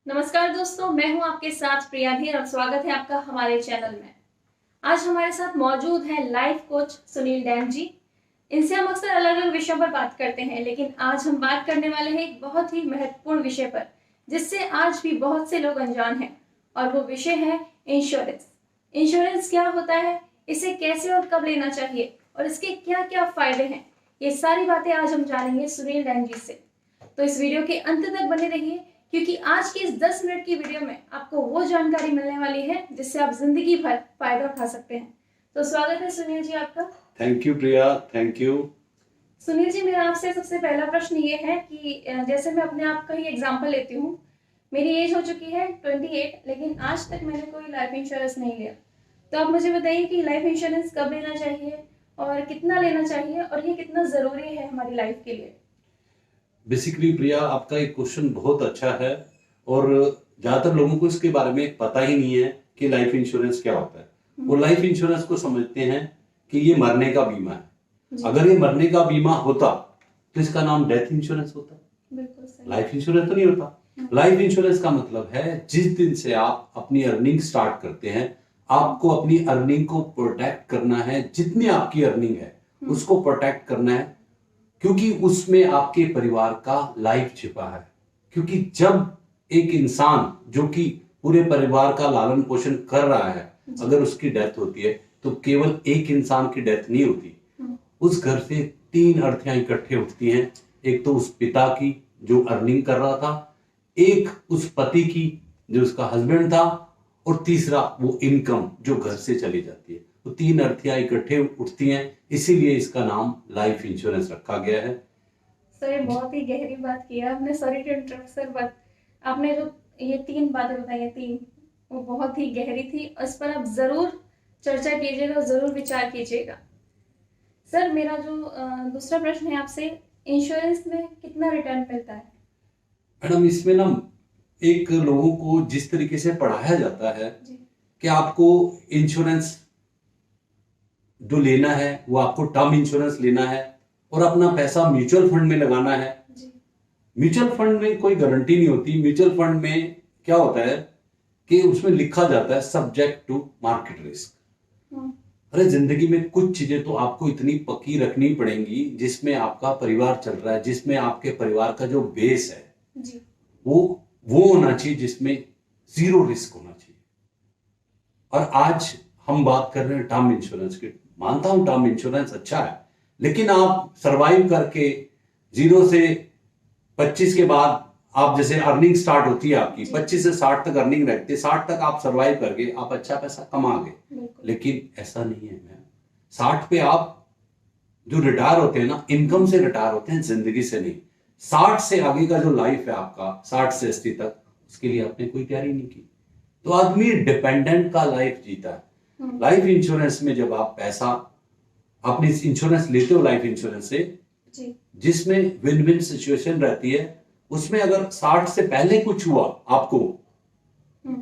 नमस्कार दोस्तों, मैं हूं आपके साथ प्रिया धीर और स्वागत है आपका हमारे चैनल में। आज हमारे साथ मौजूद है लाइफ कोच सुनील डैम जी। इनसे हम अक्सर अलग अलग विषयों पर बात करते हैं, लेकिन आज हम बात करने वाले हैं एक बहुत ही महत्वपूर्ण विषय पर, जिससे आज भी बहुत से लोग अनजान हैं, और वो विषय है इंश्योरेंस। इंश्योरेंस क्या होता है, इसे कैसे और कब लेना चाहिए, और इसके क्या क्या फायदे हैं, ये सारी बातें आज हम जानेंगे सुनील डैम जी से। तो इस वीडियो के अंत तक बने रहिए, क्योंकि आज की इस 10 मिनट की वीडियो में आपको वो जानकारी मिलने वाली है जिससे आप जिंदगी भर फायदा उठा सकते हैं। तो स्वागत है सुनील जी आपका। Thank you Priya, thank you. Sunil ji, मेरा आपसे सबसे पहला प्रश्न ये है कि जैसे मैं अपने आप का ही एग्जांपल लेती हूँ। मेरी एज हो चुकी है 28, लेकिन आज तक मैंने कोई लाइफ इंश्योरेंस नहीं लिया। तो आप मुझे बताइए कि लाइफ इंश्योरेंस कब लेना चाहिए और कितना लेना चाहिए, और ये कितना जरूरी है हमारी लाइफ के लिए। बेसिकली प्रिया, आपका एक क्वेश्चन बहुत अच्छा है और ज्यादातर लोगों को इसके बारे में पता ही नहीं है कि लाइफ इंश्योरेंस क्या होता है। वो लाइफ इंश्योरेंस को समझते हैं कि ये मरने का बीमा है। अगर ये मरने का बीमा होता तो इसका नाम डेथ इंश्योरेंस होता, लाइफ इंश्योरेंस तो नहीं होता। लाइफ इंश्योरेंस का मतलब है जिस दिन से आप अपनी अर्निंग स्टार्ट करते हैं, आपको अपनी अर्निंग को प्रोटेक्ट करना है। जितनी आपकी अर्निंग है उसको प्रोटेक्ट करना है, क्योंकि उसमें आपके परिवार का लाइफ छिपा है। क्योंकि जब एक इंसान जो कि पूरे परिवार का लालन पोषण कर रहा है, अगर उसकी डेथ होती है तो केवल एक इंसान की डेथ नहीं होती, उस घर से 3 अर्थियां इकट्ठे उठती हैं। एक तो उस पिता की जो अर्निंग कर रहा था, एक उस पति की जो उसका हस्बैंड था, और तीसरा वो इनकम जो घर से चली जाती है। तो 3 अर्थियां इकट्ठे उठती हैं, इसीलिए इसका नाम लाइफ इंश्योरेंस रखा गया है। सर, ये बहुत ही गहरी बात की है आपने। Sorry to interrupt sir, but आपने जो ये 3 बातें बताई है, 3, वो बहुत ही गहरी थी। इस पर आप जरूर चर्चा कीजिएगा, जरूर विचार कीजिएगा। सर, मेरा जो दूसरा प्रश्न है आपसे, इंश्योरेंस में कितना रिटर्न मिलता है। मैडम, इसमें ना एक लोगों को जिस तरीके से पढ़ाया जाता है कि आपको इंश्योरेंस जो लेना है वो आपको टर्म इंश्योरेंस लेना है और अपना पैसा म्यूचुअल फंड में लगाना है। म्यूचुअल फंड में कोई गारंटी नहीं होती। म्यूचुअल फंड में क्या होता है कि उसमें लिखा जाता है सब्जेक्ट टू मार्केट रिस्क। अरे जिंदगी में कुछ चीजें तो आपको इतनी पक्की रखनी पड़ेंगी जिसमें आपका परिवार चल रहा है, जिसमें आपके परिवार का जो बेस है वो होना चाहिए, जिसमें 0 रिस्क होना चाहिए। और आज हम बात कर रहे हैं टर्म इंश्योरेंस की। मानता हूं टर्म इंश्योरेंस अच्छा है, लेकिन आप सरवाइव करके 0 से 25 के बाद आप जैसे अर्निंग स्टार्ट होती है आपकी, 25 से 60 तक अर्निंग रहती है, 60 तक आप सरवाइव करके आप अच्छा पैसा कमा गए। लेकिन ऐसा नहीं है मैम। 60 पे आप जो रिटायर होते हैं ना, इनकम से रिटायर होते हैं, जिंदगी से नहीं। 60 से आगे का जो लाइफ है आपका, 60 से 80 तक, उसके लिए आपने कोई तैयारी नहीं की। तो आदमी डिपेंडेंट का लाइफ जीता है। लाइफ इंश्योरेंस में जब आप पैसा अपनी इंश्योरेंस लेते हो लाइफ इंश्योरेंस से, जिसमें विन विन सिचुएशन रहती है, उसमें अगर 60 से पहले कुछ हुआ आपको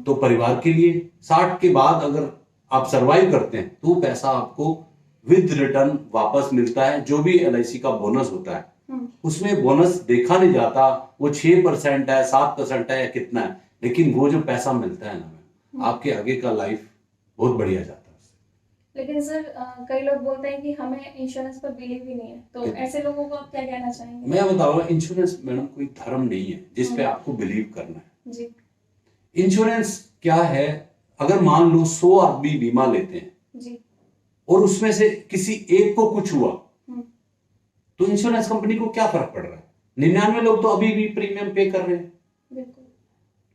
तो परिवार के लिए, 60 के बाद अगर आप सरवाइव करते हैं तो पैसा आपको विद रिटर्न वापस मिलता है। जो भी LIC का बोनस होता है उसमें बोनस देखा नहीं जाता, वो 6% है, 7% है या कितना है, लेकिन वो जो पैसा मिलता है ना, आपके आगे का लाइफ बहुत बढ़िया जाता है। लेकिन सर, कई लोग बोलते हैं कि हमें इंश्योरेंस पर बिलीव ही नहीं है, तो ऐसे लोगों को आप क्या कहना चाहेंगे। मैं बताऊंगा, इंश्योरेंस मैडम कोई धर्म नहीं है जिसपे आपको बिलीव करना है जी। इंश्योरेंस क्या है, अगर मान लो 100 आदमी बीमा लेते हैं जी, और उसमें से किसी एक को कुछ हुआ तो इंश्योरेंस कंपनी को क्या फर्क पड़ रहा है। 99 लोग तो अभी भी प्रीमियम पे कर रहे हैं। बिल्कुल।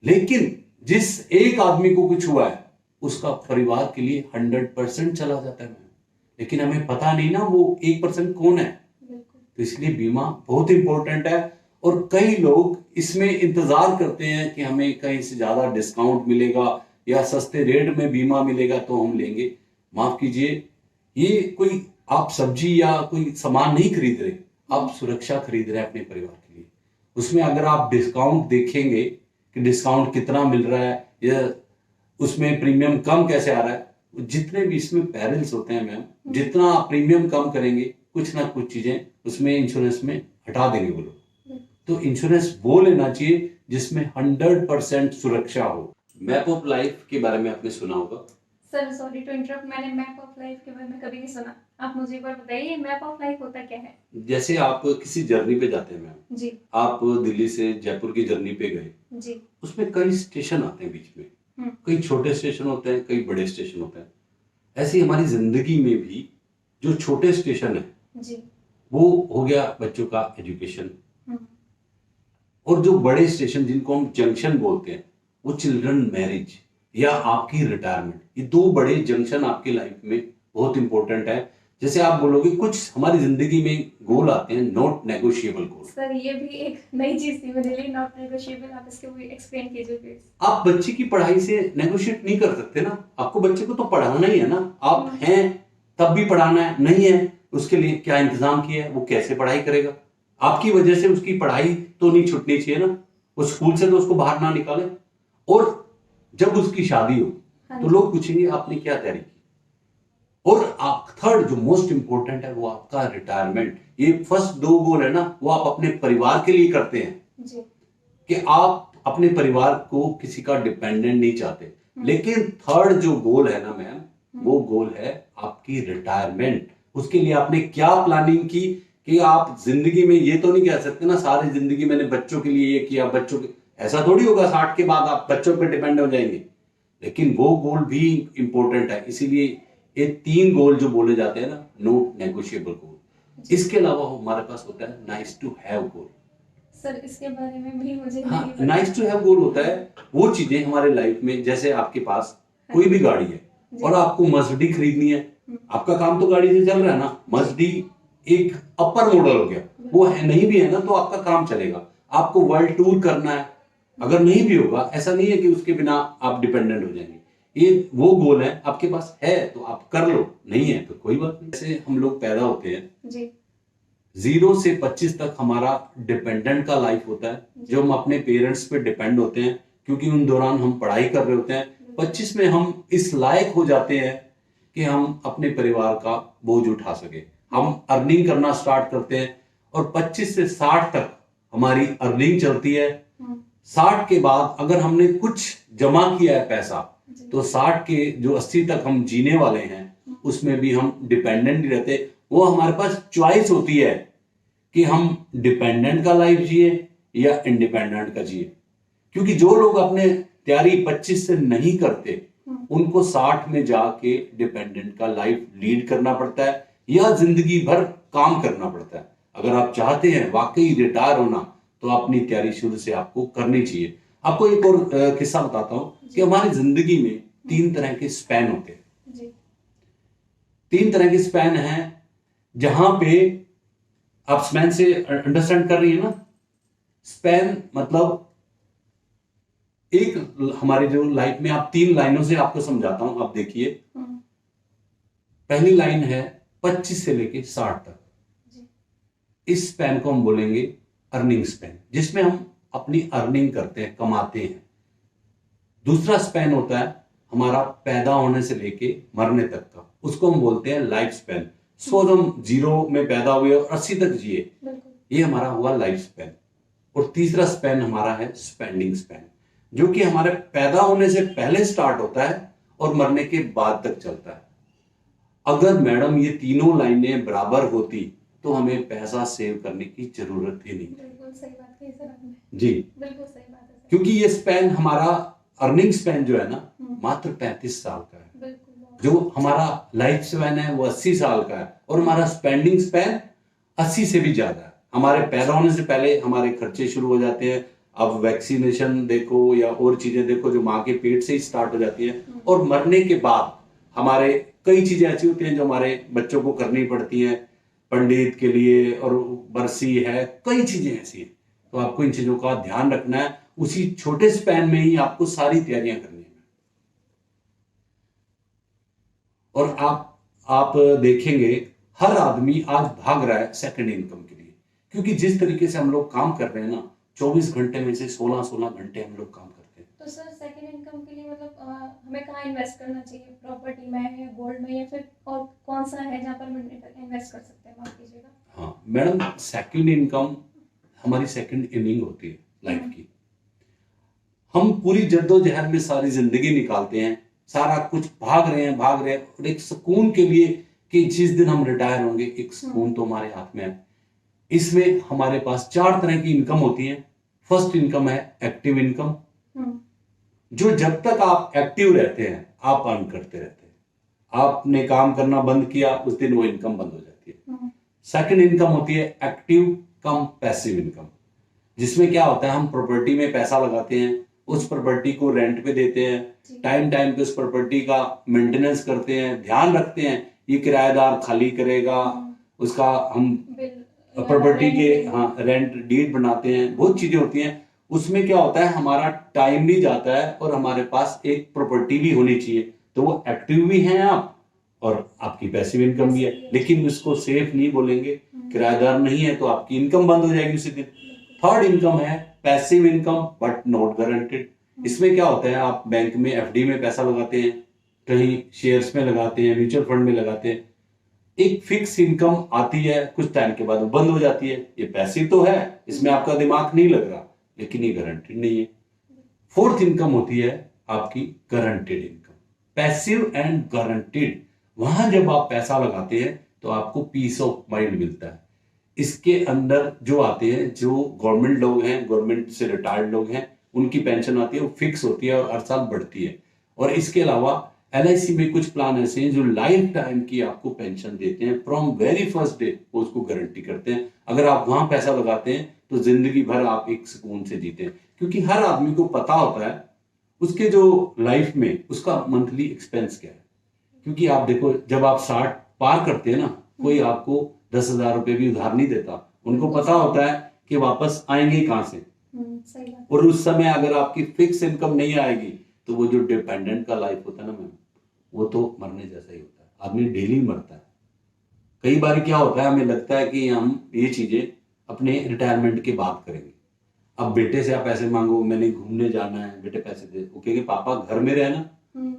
लेकिन जिस एक आदमी को कुछ हुआ है उसका परिवार के लिए 100% चला जाता है। लेकिन हमें पता नहीं ना वो 1% कौन है। तो इसलिए बीमा बहुत इंपॉर्टेंट है, और कई लोग इसमें इंतजार करते हैं कि हमें कहीं से ज्यादा डिस्काउंट मिलेगा या सस्ते रेट में बीमा मिलेगा तो हम लेंगे। माफ कीजिए, ये कोई आप सब्जी या कोई सामान नहीं खरीद रहे, आप सुरक्षा खरीद रहे हैं अपने परिवार के लिए। उसमें अगर आप डिस्काउंट देखेंगे कि डिस्काउंट कितना मिल रहा है या उसमें प्रीमियम कम कैसे आ रहा है, जितने भी इसमें पैरल्स होते हैं मैम, जितना आप प्रीमियम कम करेंगे कुछ ना कुछ चीजें उसमें इंश्योरेंस में हटा देंगे वो लोग। तो इंश्योरेंस वो लेना चाहिए जिसमें 100% सुरक्षा हो। मैप ऑफ लाइफ के बारे में आपने सुना होगा। सर सॉरी टू इंटरप्ट, मैंने मैप ऑफ लाइफ के बारे में कभी नहीं सुना। आप मुझे एक बार बताइए मैप ऑफ लाइफ होता क्या है? जैसे आप किसी जर्नी पे जाते हैं मैम जी, आप दिल्ली से जयपुर की जर्नी पे गए जी, उसमें कई स्टेशन आते हैं बीच में, कई छोटे स्टेशन होते हैं, कई बड़े स्टेशन होते हैं। ऐसी हमारी जिंदगी में भी जो छोटे स्टेशन है जी, वो हो गया बच्चों का एजुकेशन, और जो बड़े स्टेशन जिनको हम जंक्शन बोलते हैं वो चिल्ड्रन मैरिज या आपकी रिटायरमेंट। ये दो बड़े जंक्शन आपकी लाइफ में बहुत इंपॉर्टेंट है। जैसे आप बोलोगे कुछ हमारी जिंदगी में गोल आते हैं नॉट नेगोशिएबल गोल। सर ये भी एक नई चीज थी मेरे लिए, नॉट नेगोशिएबल। आप इसके भी एक्सप्लेन कीजिए प्लीज। आप बच्चे की पढ़ाई से नेगोशिएट नहीं कर सकते ना, आपको बच्चे को तो पढ़ाना ही है ना। आप हैं तब भी पढ़ाना है, नहीं है उसके लिए क्या इंतजाम किया है, वो कैसे पढ़ाई करेगा। आपकी वजह से उसकी पढ़ाई तो नहीं छूटनी चाहिए ना, वो स्कूल से तो उसको बाहर ना निकाले। और जब उसकी शादी हो तो लोग पूछेंगे आपने क्या तैयारी की। और आप थर्ड जो मोस्ट इंपॉर्टेंट है वो आपका रिटायरमेंट। ये फर्स्ट दो गोल है ना वो आप अपने परिवार के लिए करते हैं जी। कि आप अपने परिवार को किसी का डिपेंडेंट नहीं चाहते। लेकिन थर्ड जो गोल है ना मैम वो गोल है आपकी रिटायरमेंट। उसके लिए आपने क्या प्लानिंग की कि आप जिंदगी में ये तो नहीं कह सकते ना सारी जिंदगी मैंने बच्चों के लिए ये किया, बच्चों के ऐसा थोड़ी होगा 60 के बाद आप बच्चों पे डिपेंड हो जाएंगे। लेकिन वो गोल भी इंपॉर्टेंट है, इसीलिए ये तीन गोल जो बोले जाते हैं ना नॉट नेगोशिएबल गोल। इसके अलावा हमारे पास होता है nice to have goal. Sir इसके बारे में भी मुझे हाँ, नहीं पता। नाइस टू हैव गोल होता है वो चीजें हमारे लाइफ में, जैसे आपके पास कोई भी गाड़ी है और आपको मर्सिडी खरीदनी है, आपका काम तो गाड़ी से चल रहा है ना, मर्सिडी एक अपर मॉडल हो गया, वो है नहीं भी है ना तो आपका काम चलेगा। आपको वर्ल्ड टूर करना है, अगर नहीं भी होगा ऐसा नहीं है कि उसके बिना आप डिपेंडेंट हो जाएंगे। ये वो गोल है, आपके पास है तो आप कर लो, नहीं है तो कोई बात नहीं। जैसे हम लोग पैदा होते हैं जी, 0 से 25 तक हमारा डिपेंडेंट का लाइफ होता है, जो हम अपने पेरेंट्स पे डिपेंड होते हैं क्योंकि उन दौरान हम पढ़ाई कर रहे होते हैं। 25 में हम इस लायक हो जाते हैं कि हम अपने परिवार का बोझ उठा सके, हम अर्निंग करना स्टार्ट करते हैं और 25 से 60 तक हमारी अर्निंग चलती है। 60 के बाद अगर हमने कुछ जमा किया है पैसा तो 60 के जो 80 तक हम जीने वाले हैं उसमें भी हम डिपेंडेंट नहीं रहते। वो हमारे पास चॉइस होती है कि हम डिपेंडेंट का लाइफ जिए या इंडिपेंडेंट का जिए। क्योंकि जो लोग अपने तैयारी 25 से नहीं करते उनको 60 में जाके डिपेंडेंट का लाइफ लीड करना पड़ता है या जिंदगी भर काम करना पड़ता है। अगर आप चाहते हैं वाकई रिटायर होना तो अपनी तैयारी शुरू से आपको करनी चाहिए। आपको एक और किस्सा बताता हूं कि हमारी जिंदगी में 3 तरह के स्पैन होते हैं जी। 3 तरह के स्पैन हैं जहां पे आप स्पैन से अंडरस्टैंड कर रही है ना। स्पैन मतलब एक हमारे जो लाइफ में, आप 3 लाइनों से आपको समझाता हूं, आप देखिए। पहली लाइन है 25 से लेके 60 तक, इस स्पैन को हम बोलेंगे अर्निंग स्पैन, जिसमें हम अपनी अर्निंग करते हैं, कमाते हैं। दूसरा स्पैन होता है हमारा पैदा होने से लेके मरने तक का, उसको हम बोलते हैं लाइफ स्पैन। सपोज हम 0 में पैदा हुए और 80 तक जिए, ये हमारा हुआ लाइफ स्पैन। और तीसरा स्पैन हमारा है स्पेंडिंग स्पैन, जो कि हमारे पैदा होने से पहले स्टार्ट होता है और मरने के बाद तक चलता है। अगर मैडम ये तीनों लाइनें बराबर होती तो हमें पैसा सेव करने की जरूरत ही नहीं। बिल्कुल सही बात कही सर आपने। जी, बिल्कुल सही बात है। क्योंकि ये स्पैन हमारा अर्निंग स्पैन जो है ना मात्र 35 साल का है। बिल्कुल। जो हमारा लाइफ स्पैन है वो 80 साल का है और हमारा स्पेंडिंग स्पैन 80 से भी ज्यादा है। हमारे पैदा होने से पहले हमारे खर्चे शुरू हो जाते हैं। अब वैक्सीनेशन देखो या और चीजें देखो जो माँ के पेट से ही स्टार्ट हो जाती है। और मरने के बाद हमारे कई चीजें ऐसी होती हैं जो हमारे बच्चों को करनी पड़ती हैं, पंडित के लिए, और बरसी है, कई चीजें ऐसी हैं। तो आपको इन चीजों का ध्यान रखना है, उसी छोटे स्पैन में ही आपको सारी तैयारियां करनी है। और आप देखेंगे हर आदमी आज भाग रहा है सेकंड इनकम के लिए, क्योंकि जिस तरीके से हम लोग काम कर रहे हैं ना, 24 घंटे में से 16 घंटे हम लोग काम करते हैं। तो सर सेकंड इनकम के लिए मतलब हमें कहाँ इन्वेस्ट करना चाहिए? प्रॉपर्टी में या गोल्ड में, या फिर और कौन सा है जहाँ पर हम इन्वेस्ट कर सकते हैं? माफ कीजिएगा। हाँ मैडम, सेकंड इनकम हमारी सेकंड इनिंग होती है लाइफ की। हम पूरी जद्दोजहद में सारी जिंदगी निकालते हैं, सारा कुछ भाग रहे हैं और एक सुकून के लिए कि जिस दिन हम रिटायर होंगे एक सुकून तो हमारे हाथ में है। इसमें हमारे पास 4 तरह की इनकम होती है। फर्स्ट इनकम है एक्टिव इनकम, जो जब तक आप एक्टिव रहते हैं आप अर्न करते रहते हैं। आपने काम करना बंद किया उस दिन वो इनकम बंद हो जाती है। सेकंड इनकम होती है एक्टिव कम पैसिव इनकम, जिसमें क्या होता है हम प्रॉपर्टी में पैसा लगाते हैं, उस प्रॉपर्टी को रेंट पे देते हैं, टाइम टाइम पे उस प्रॉपर्टी का मेंटेनेंस करते हैं, ध्यान रखते हैं ये किराएदार खाली करेगा, उसका हम प्रॉपर्टी के रेंट डीड बनाते हैं, बहुत चीजें होती हैं। उसमें क्या होता है हमारा टाइम भी जाता है और हमारे पास एक प्रॉपर्टी भी होनी चाहिए, तो वो एक्टिव भी हैं आप और आपकी पैसिव इनकम भी है। लेकिन इसको सेफ नहीं बोलेंगे, किराएदार नहीं है तो आपकी इनकम बंद हो जाएगी उसी दिन। थर्ड इनकम है passive income but not guaranteed. इसमें क्या होता है आप बैंक में एफडी में पैसा लगाते हैं, कहीं शेयर्स में लगाते हैं, म्यूचुअल फंड में लगाते हैं, एक फिक्स इनकम आती है, कुछ टाइम के बाद वो बंद हो जाती है। ये पैसिव तो है, इसमें आपका दिमाग नहीं लग रहा, लेकिन ये गारंटेड नहीं है। फोर्थ इनकम होती है आपकी guaranteed income, passive and guaranteed. वहां जब आप पैसा लगाते हैं तो आपको पीस ऑफ माइंड मिलता है। इसके अंदर जो आते हैं, जो गवर्नमेंट लोग हैं, गवर्नमेंट से रिटायर्ड लोग हैं, उनकी पेंशन आती है, वो फिक्स होती है और हर साल बढ़ती है। और इसके अलावा LIC में कुछ प्लान ऐसे हैं जो लाइफ टाइम की आपको पेंशन देते हैं, फ्रॉम वेरी फर्स्ट डे वो उसको गारंटी करते हैं। अगर आप वहां पैसा लगाते हैं तो जिंदगी भर आप एक सुकून से जीते हैं, क्योंकि हर आदमी को पता होता है उसके जो लाइफ में उसका मंथली एक्सपेंस क्या है। क्योंकि आप देखो जब आप 60 पार करते हैं ना, कोई आपको 10,000 रुपए भी उधार नहीं देता, उनको पता होता है कि वापस आएंगे कहां से। सही बात। और उस समय अगर आपकी फिक्स इनकम नहीं आएगी तो वो जो डिपेंडेंट का लाइफ होता है ना मैम, वो तो मरने जैसा ही होता है। आदमी डेली मरता है। कई बार क्या होता है हमें लगता है कि हम ये चीजें अपने रिटायरमेंट के बाद करेंगे। अब बेटे से आप पैसे मांगो, मैंने घूमने जाना है, बेटे पैसे दे, वो कहेंगे पापा घर में रहना।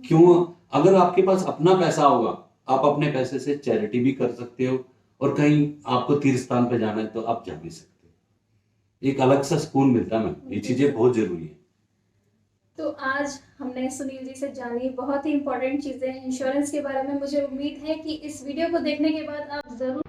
क्यों? अगर आपके पास अपना पैसा होगा आप अपने पैसे से चैरिटी भी कर सकते हो, और कहीं आपको तीर्थ स्थान पे जाना है तो आप जा भी सकते हो। एक अलग सा सुकून मिलता है मैम, ये चीजें बहुत जरूरी है। तो आज हमने सुनील जी से जानी बहुत ही इंपॉर्टेंट चीजें इंश्योरेंस के बारे में। मुझे उम्मीद है कि इस वीडियो को देखने के बाद आप जरूर